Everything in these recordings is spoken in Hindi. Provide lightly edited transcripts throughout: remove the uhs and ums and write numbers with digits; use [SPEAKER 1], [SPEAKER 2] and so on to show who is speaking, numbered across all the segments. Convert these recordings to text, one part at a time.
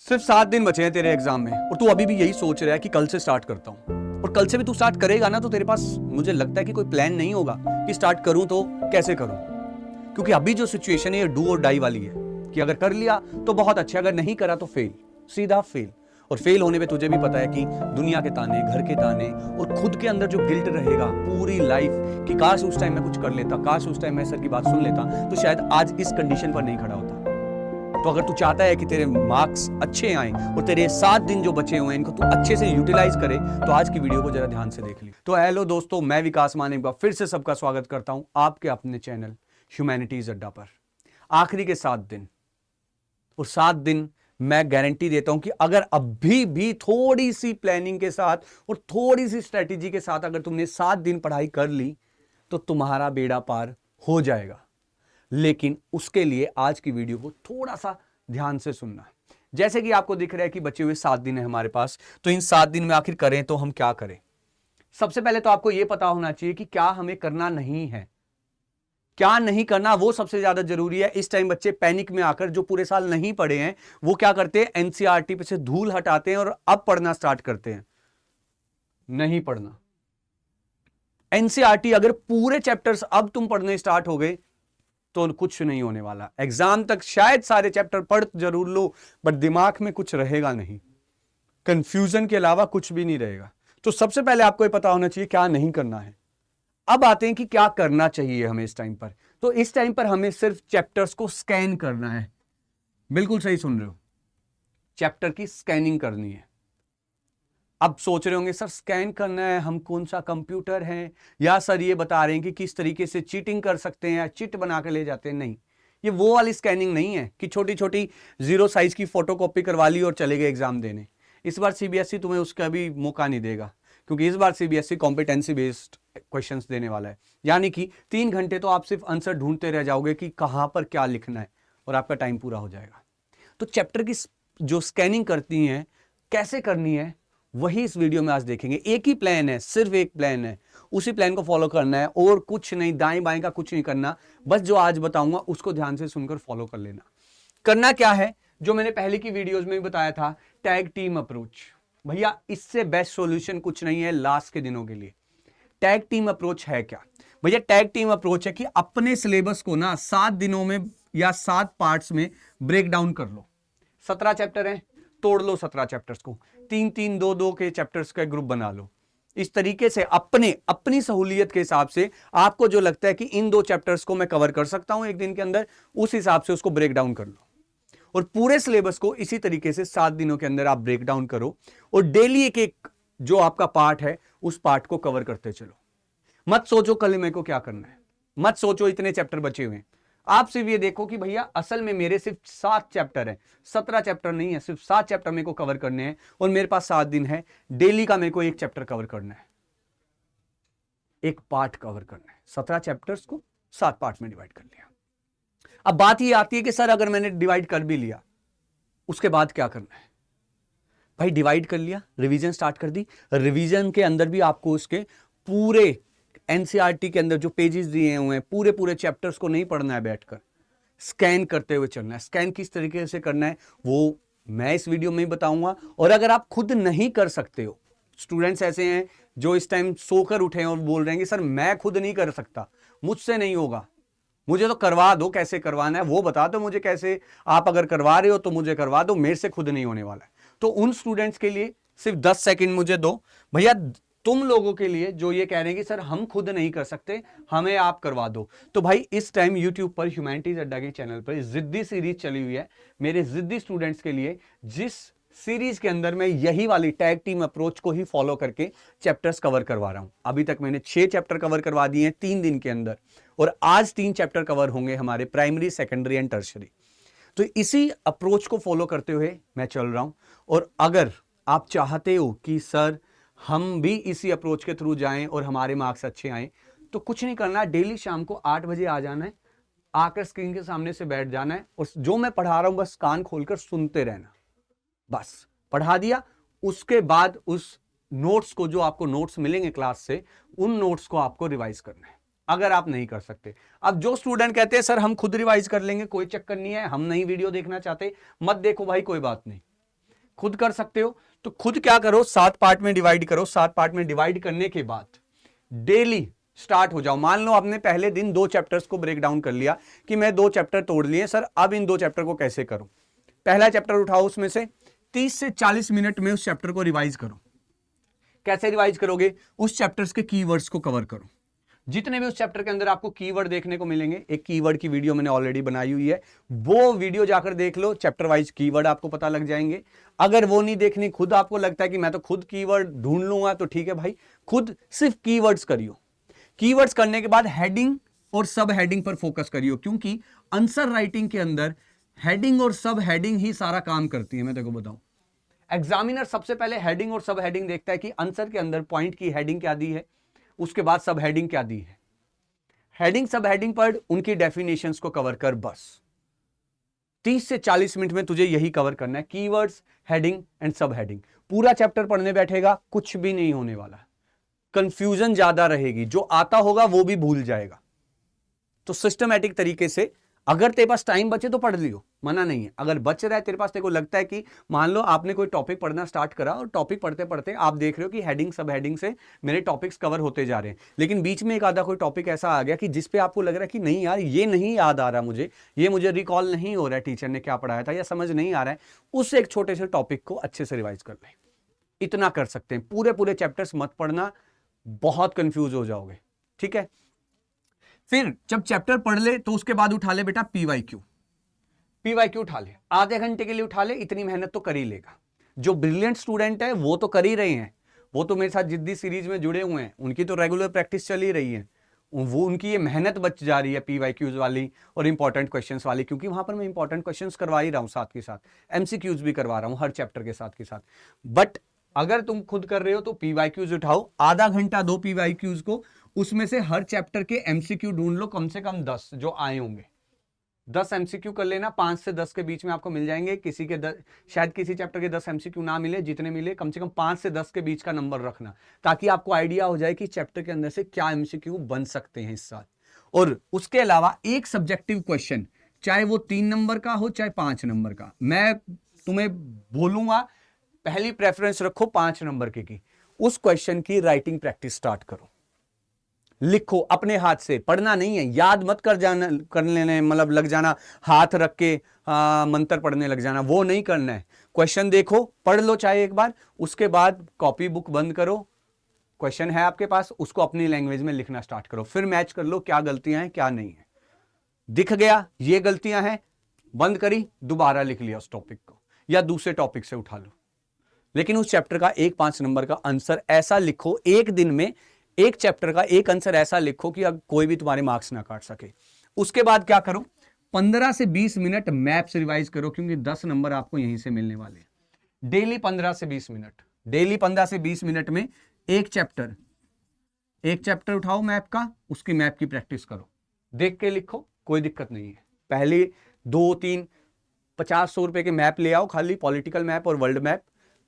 [SPEAKER 1] सिर्फ 7 दिन बचे हैं तेरे एग्जाम में और तू अभी भी यही सोच रहा है कि कल से स्टार्ट करता हूं। और कल से भी तू स्टार्ट करेगा ना तो तेरे पास मुझे लगता है कि कोई प्लान नहीं होगा कि स्टार्ट करूं तो कैसे करूं। क्योंकि अभी जो सिचुएशन है ये डू और डाई वाली है कि अगर कर लिया तो बहुत अच्छा, अगर नहीं करा तो फेल, सीधा फेल। और फेल होने पे तुझे भी पता है कि दुनिया के ताने, घर के ताने और खुद के अंदर जो गिल्ट रहेगा पूरी लाइफ कि काश उस टाइम मैं कुछ कर लेता, काश उस टाइम मैं सर की बात सुन लेता तो शायद आज इस कंडीशन पर नहीं खड़ा होता। तो अगर तू चाहता है कि तेरे मार्क्स अच्छे आए और तेरे 7 दिन जो बचे हुए हैं इनको तू अच्छे से यूटिलाइज करे तो आज की वीडियो को जरा ध्यान से देख ली। तो हेलो दोस्तों, मैं विकास मान एक बार फिर से सबका स्वागत करता हूं आपके अपने चैनल ह्यूमैनिटीज अड्डा पर। आखिरी के 7 दिन और 7 दिन मैं गारंटी देता हूं कि अगर अभी भी थोड़ी सी प्लानिंग के साथ और थोड़ी सी स्ट्रेटेजी के साथ अगर तुमने 7 दिन पढ़ाई कर ली तो तुम्हारा बेड़ा पार हो जाएगा। लेकिन उसके लिए आज की वीडियो को थोड़ा सा ध्यान से सुनना। जैसे कि आपको दिख रहा है कि बचे हुए 7 दिन है हमारे पास, तो इन 7 दिन में आखिर करें तो हम क्या करें। सबसे पहले तो आपको यह पता होना चाहिए कि क्या हमें करना नहीं है, क्या नहीं करना, वो सबसे ज्यादा जरूरी है। इस टाइम बच्चे पैनिक में आकर जो पूरे साल नहीं पढ़े हैं वो क्या करते हैं, एनसीईआरटी पे से धूल हटाते हैं और अब पढ़ना स्टार्ट करते हैं। नहीं पढ़ना। एनसीईआरटी अगर पूरे चैप्टर्स अब तुम पढ़ने स्टार्ट हो गए तो कुछ नहीं होने वाला। एग्जाम तक शायद सारे चैप्टर पढ़ जरूर लो बट दिमाग में कुछ रहेगा नहीं, कंफ्यूजन के अलावा कुछ भी नहीं रहेगा। तो सबसे पहले आपको ये पता होना चाहिए क्या नहीं करना है। अब आते हैं कि क्या करना चाहिए हमें इस टाइम पर। तो इस टाइम पर हमें सिर्फ चैप्टर्स को स्कैन करना है। बिल्कुल सही सुन रहे हो, चैप्टर की स्कैनिंग करनी है। अब सोच रहे होंगे सर स्कैन करना है, हम कौन सा कंप्यूटर है, या सर ये बता रहे हैं कि किस तरीके से चीटिंग कर सकते हैं या चिट बना के ले जाते हैं। नहीं, ये वो वाली स्कैनिंग नहीं है कि छोटी छोटी 0 साइज की फोटोकॉपी करवा ली और चले गए एग्जाम देने। इस बार सीबीएसई तुम्हें उसका भी मौका नहीं देगा क्योंकि इस बार सीबीएसई कॉम्पिटेंसी बेस्ड क्वेश्चंस देने वाला है। यानी कि 3 घंटे तो आप सिर्फ आंसर ढूंढते रह जाओगे कि कहां पर क्या लिखना है और आपका टाइम पूरा हो जाएगा। तो चैप्टर की जो स्कैनिंग करती है कैसे करनी है वही इस वीडियो में आज देखेंगे। एक ही प्लान है, सिर्फ एक प्लान है, उसी प्लान को फॉलो करना है और कुछ नहीं, दाएं बाएं का कुछ नहीं करना। बस जो आज बताऊंगा उसको ध्यान से सुनकर फॉलो कर लेना। करना क्या है, जो मैंने पहले की वीडियोस में भी बताया था, टैग टीम अप्रोच। भैया इससे बेस्ट सॉल्यूशन कुछ नहीं है लास्ट के दिनों के लिए। टैग टीम अप्रोच है क्या भैया? टैग टीम अप्रोच है कि अपने सिलेबस को ना 7 दिनों में या 7 पार्ट्स में ब्रेक डाउन कर लो। 17 चैप्टर हैं, तोड़ लो 17 चैप्टर्स को, 3-3, 2-2 के चैप्टर्स का ग्रुप बना लो। इस तरीके से अपनी सहूलियत के हिसाब से आपको जो लगता है कि इन 2 चैप्टर्स को मैं कवर कर सकता हूं एक दिन के अंदर, उस हिसाब से उसको ब्रेक डाउन कर लो। और पूरे सिलेबस को इसी तरीके से 7 दिनों के अंदर आप ब्रेक डाउन करो और डेली एक एक जो आपका पार्ट है उस पार्ट को कवर करते चलो। मत सोचो कल मेरे को क्या करना है, मत सोचो इतने चैप्टर बचे हुए हैं। आप सिर्फ ये देखो कि भैया असल में मेरे सिर्फ 7 चैप्टर हैं, 17 चैप्टर नहीं है, सिर्फ 7 चैप्टर मेरे को कवर करने हैं और मेरे पास 7 दिन है। डेली का मेरे को एक चैप्टर कवर करना है, एक पार्ट कवर करना है। 17 चैप्टर्स को 7 पार्ट में डिवाइड कर लिया। अब बात ये आती है कि सर अगर मैंने डिवाइड कर भी लिया उसके बाद क्या करना है? भाई डिवाइड कर लिया, रिवीजन स्टार्ट कर दी। रिवीजन के अंदर भी आपको उसके पूरे एनसीईआरटी के अंदर जो पेजेस दिए हुए हैं पूरे पूरे चैप्टर्स को नहीं पढ़ना है, बैठकर स्कैन करते हुए चलना है। स्कैन किस तरीके से करना है वो मैं इस वीडियो में ही बताऊंगा। और अगर आप खुद नहीं कर सकते हो, स्टूडेंट्स ऐसे हैं जो इस टाइम सोकर उठे हैं और बोल रहे हैं कि सर मैं खुद नहीं कर सकता, मुझसे नहीं होगा, मुझे तो करवा दो, कैसे करवाना है वो बता दो मुझे, कैसे आप अगर करवा रहे हो तो मुझे करवा दो, मेरे से खुद नहीं होने वाला है। तो उन स्टूडेंट्स के लिए सिर्फ 10 सेकंड मुझे दो भैया। तुम लोगों के लिए जो ये कह रहे हैं कि सर हम खुद नहीं कर सकते, हमें आप करवा दो, तो भाई इस टाइम YouTube पर ह्यूमैनिटीज अड्डा के चैनल पर जिद्दी सीरीज चली हुई है मेरे जिद्दी स्टूडेंट्स के लिए, जिस सीरीज के अंदर मैं यही वाली टैग टीम अप्रोच को ही फॉलो करके चैप्टर्स कवर करवा रहा हूं। अभी तक मैंने 6 चैप्टर कवर करवा दिए हैं 3 दिन के अंदर और आज 3 चैप्टर कवर होंगे हमारे प्राइमरी, सेकेंडरी एंड टर्शरी। तो इसी अप्रोच को फॉलो करते हुए मैं चल रहा हूं। और अगर आप चाहते हो कि सर हम भी इसी अप्रोच के थ्रू जाएं और हमारे मार्क्स अच्छे आए, तो कुछ नहीं करना, डेली शाम को 8 बजे आ जाना है, आकर स्क्रीन के सामने से बैठ जाना है और जो मैं पढ़ा रहा हूं बस कान खोलकर सुनते रहना। बस पढ़ा दिया, उसके बाद उस नोट्स को, जो आपको नोट्स मिलेंगे क्लास से, उन नोट्स को आपको रिवाइज करना है अगर आप नहीं कर सकते। अब जो स्टूडेंट कहते हैं सर हम खुद रिवाइज कर लेंगे, कोई चक्कर नहीं है, हम नहीं वीडियो देखना चाहते, मत देखो भाई, कोई बात नहीं। खुद कर सकते हो तो खुद क्या करो, 7 पार्ट में डिवाइड करो। 7 पार्ट में डिवाइड करने के बाद डेली स्टार्ट हो जाओ। मान लो आपने पहले दिन 2 चैप्टर्स को ब्रेक डाउन कर लिया कि मैं 2 चैप्टर तोड़ लिए सर, अब इन 2 चैप्टर को कैसे करूं। पहला चैप्टर उठाओ, उसमें से 30 से 40 मिनट में उस चैप्टर को रिवाइज करो। कैसे रिवाइज करोगे? उस चैप्टर्स के कीवर्ड्स को कवर करो। जितने भी उस चैप्टर के अंदर आपको कीवर्ड देखने को मिलेंगे, एक कीवर्ड की वीडियो मैंने ऑलरेडी बनाई हुई है, वो वीडियो जाकर देख लो। चैप्टर वाइज कीवर्ड आपको पता लग जाएंगे। अगर वो नहीं देखनी, खुद आपको लगता है कि मैं तो खुद कीवर्ड ढूंढ लूंगा, तो ठीक है भाई, खुद सिर्फ कीवर्ड्स करियो। कीवर्ड्स करने के बाद हेडिंग और सब हेडिंग पर फोकस करियो, क्योंकि आंसर राइटिंग के अंदर हेडिंग और सब हेडिंग ही सारा काम करती है। मैं तेको बताऊं, एग्जामिनर सबसे पहले हेडिंग और सब हेडिंग देखता है कि आंसर के अंदर पॉइंट की हेडिंग क्या दी है, उसके बाद सब हेडिंग क्या दी है। हेडिंग सब हेडिंग पर उनकी डेफिनेशंस को कवर कर। बस 30 से 40 मिनट में तुझे यही कवर करना है, कीवर्ड्स, हेडिंग एंड सब हेडिंग। पूरा चैप्टर पढ़ने बैठेगा, कुछ भी नहीं होने वाला, कंफ्यूजन ज्यादा रहेगी, जो आता होगा वो भी भूल जाएगा। तो सिस्टमैटिक तरीके से अगर तेरे पास टाइम बचे तो पढ़ लियो, मना नहीं है। अगर बच रहा है तेरे पास, तेरे को लगता है कि मान लो आपने कोई टॉपिक पढ़ना स्टार्ट करा और टॉपिक पढ़ते पढ़ते आप देख रहे हो कि हेडिंग सब हेडिंग से मेरे टॉपिक्स कवर होते जा रहे हैं, लेकिन बीच में एक आधा कोई टॉपिक ऐसा आ गया कि जिस पे आपको लग रहा है कि नहीं यार ये नहीं याद आ रहा मुझे, ये मुझे रिकॉल नहीं हो रहा है टीचर ने क्या पढ़ाया था, या समझ नहीं आ रहा है, उस एक छोटे से टॉपिक को अच्छे से रिवाइज कर ले। इतना कर सकते हैं। पूरे पूरे चैप्टर्स मत पढ़ना, बहुत कंफ्यूज हो जाओगे। ठीक है, फिर जब चैप्टर पढ़ ले तो उसके बाद उठा ले बेटा पीवाईक्यू। पीवाईक्यू उठा ले, आधे घंटे के लिए उठा ले, इतनी मेहनत तो कर ही लेगा। जो ब्रिलियंट स्टूडेंट है वो तो कर ही रहे हैं, वो तो मेरे साथ जिद्दी सीरीज में जुड़े हुए हैं, उनकी तो रेगुलर प्रैक्टिस चल ही रही है, वो उनकी ये मेहनत बच जा रही है पीवाईक्यूज वाली और इंपॉर्टेंट क्वेश्चंस वाली, क्योंकि वहां पर मैं इंपॉर्टेंट क्वेश्चंस करवा ही रहा हूं, साथ के साथ एमसीक्यूज भी करवा रहा हूं हर चैप्टर के साथ बट अगर तुम खुद कर रहे हो तो पीवाईक्यूज उठाओ, आधा घंटा दो पीवाईक्यूज को, उसमें से हर चैप्टर के एमसीक्यू ढूंढ लो, कम से कम 10 जो आए होंगे। 10 एमसीक्यू कर लेना, 5 से 10 के बीच में आपको मिल जाएंगे। किसी के शायद किसी चैप्टर के 10 एमसीक्यू ना मिले, जितने मिले कम से कम 5 से 10 के बीच का नंबर रखना, ताकि आपको आइडिया हो जाए कि चैप्टर के अंदर से क्या एमसीक्यू बन सकते हैं इस साल। और उसके अलावा एक सब्जेक्टिव क्वेश्चन, चाहे वो 3 नंबर का हो चाहे 5 नंबर का, मैं तुम्हें बोलूंगा पहली प्रेफरेंस रखो 5 नंबर की। उस क्वेश्चन की राइटिंग प्रैक्टिस स्टार्ट करो, लिखो अपने हाथ से, पढ़ना नहीं है, याद मत कर जाना, कर लेने मतलब लग जाना हाथ रख के मंत्र पढ़ने लग जाना, वो नहीं करना है। क्वेश्चन देखो, पढ़ लो चाहे एक बार, उसके बाद कॉपी बुक बंद करो, क्वेश्चन है आपके पास, उसको अपनी लैंग्वेज में लिखना स्टार्ट करो, फिर मैच कर लो क्या गलतियां हैं क्या नहीं है। दिख गया ये गलतियां हैं, बंद करी, दोबारा लिख लिया उस टॉपिक को या दूसरे टॉपिक से उठा लो, लेकिन उस चैप्टर का एक 5 नंबर का आंसर ऐसा लिखो, एक दिन में एक चैप्टर का एक आंसर ऐसा लिखो कि अब कोई भी तुम्हारे मार्क्स ना काट सके। उसके बाद क्या करो, 15 से 20 मिनट मैप्स रिवाइज करो, क्योंकि 10 नंबर आपको यहीं से मिलने वाले हैं। डेली 15 से 20 मिनट, डेली 15 से 20 मिनट में एक चैप्टर उठाओ मैप का, उसकी मैप की प्रैक्टिस करो, देख के लिखो, कोई दिक्कत नहीं है। पहले 2-3 50-100 रुपए के मैप ले आओ, खाली पॉलिटिकल मैप और वर्ल्ड मैप।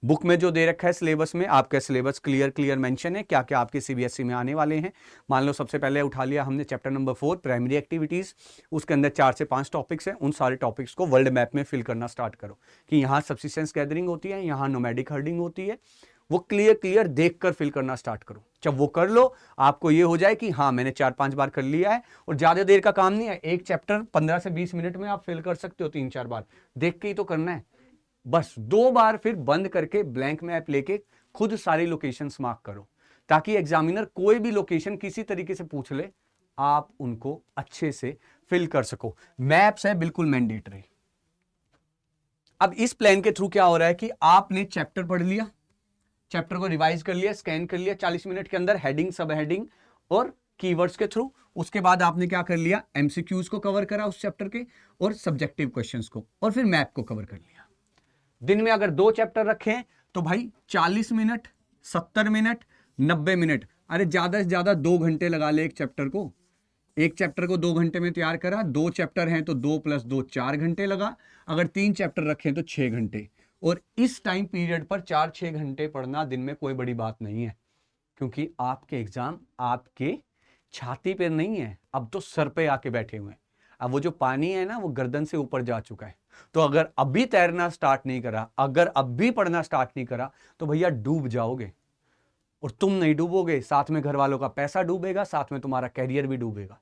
[SPEAKER 1] बुक में जो दे रखा है सिलेबस में, आपका सिलेबस क्लियर मेंशन है, क्या क्या आपके सीबीएसई में आने वाले हैं। मान लो सबसे पहले उठा लिया हमने चैप्टर नंबर 4 प्राइमरी एक्टिविटीज, उसके अंदर 4 से 5 टॉपिक्स हैं, उन सारे टॉपिक्स को वर्ल्ड मैप में फिल करना स्टार्ट करो कि यहाँ सब्सिस्टेंस गैदरिंग होती है, यहाँ नोमैडिक हर्डिंग होती है, वो क्लियर देखकर फिल करना स्टार्ट करो। जब वो कर लो, आपको ये हो जाए कि हाँ मैंने 4-5 बार कर लिया है, और ज्यादा देर का काम नहीं है, एक चैप्टर 15 से 20 मिनट में आप फिल कर सकते हो, 3-4 बार देख के ही तो करना है। बस 2 बार फिर बंद करके ब्लैंक मैप लेके खुद सारी लोकेशंस मार्क करो, ताकि एग्जामिनर कोई भी लोकेशन किसी तरीके से पूछ ले, आप उनको अच्छे से फिल कर सको। मैप्स है बिल्कुल मैंडेटरी। अब इस प्लान के थ्रू क्या हो रहा है कि आपने चैप्टर पढ़ लिया, चैप्टर को रिवाइज कर लिया, स्कैन कर लिया 40 मिनट के अंदर, हेडिंग सब हेडिंग और कीवर्ड्स के थ्रू। उसके बाद आपने क्या कर लिया, एमसीक्यूज को कवर करा उस चैप्टर के, और सब्जेक्टिव क्वेश्चंस को, और फिर मैप को कवर कर लिया। दिन में अगर 2 चैप्टर रखें तो भाई 40 मिनट, 70 मिनट, 90 मिनट, अरे ज्यादा से ज्यादा 2 घंटे लगा ले एक चैप्टर को। एक चैप्टर को 2 घंटे में तैयार करा, 2 चैप्टर हैं तो 2 + 2 4 घंटे लगा, अगर 3 चैप्टर रखें तो 6 घंटे। और इस टाइम पीरियड पर 4-6 घंटे पढ़ना दिन में कोई बड़ी बात नहीं है, क्योंकि आपके एग्जाम आपके छाती पे नहीं है, अब तो सर पे आके बैठे हुए हैं। अब वो जो पानी है ना, वो गर्दन से ऊपर जा चुका है, तो अगर अभी तैरना स्टार्ट नहीं करा, अगर अभी पढ़ना स्टार्ट नहीं करा, तो भैया डूब जाओगे। और तुम नहीं डूबोगे, साथ में घर वालों का पैसा डूबेगा, साथ में तुम्हारा कैरियर भी डूबेगा।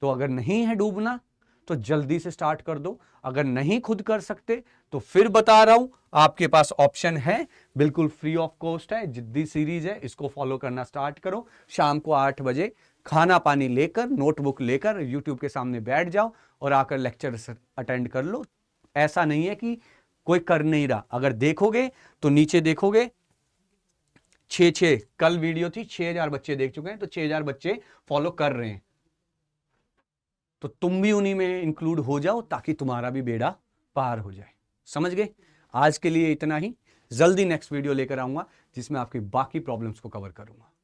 [SPEAKER 1] तो अगर नहीं है डूबना तो जल्दी से स्टार्ट कर दो। अगर नहीं खुद कर सकते तो फिर बता रहा हूं, आपके पास ऑप्शन है, बिल्कुल फ्री ऑफ कॉस्ट है, जिद्दी सीरीज है, इसको फॉलो करना स्टार्ट करो। शाम को 8 बजे खाना पानी लेकर, नोटबुक लेकर यूट्यूब के सामने बैठ जाओ और आकर लेक्चर अटेंड कर लो। ऐसा नहीं है कि कोई कर नहीं रहा, अगर देखोगे तो नीचे देखोगे 6 कल वीडियो थी, 6000 बच्चे देख चुके हैं, तो 6000 बच्चे फॉलो कर रहे हैं। तो तुम भी उन्हीं में इंक्लूड हो जाओ ताकि तुम्हारा भी बेड़ा पार हो जाए। समझ गए? आज के लिए इतना ही। जल्दी नेक्स्ट वीडियो लेकर आऊंगा जिसमें आपकी बाकी प्रॉब्लम्स को कवर करूंगा।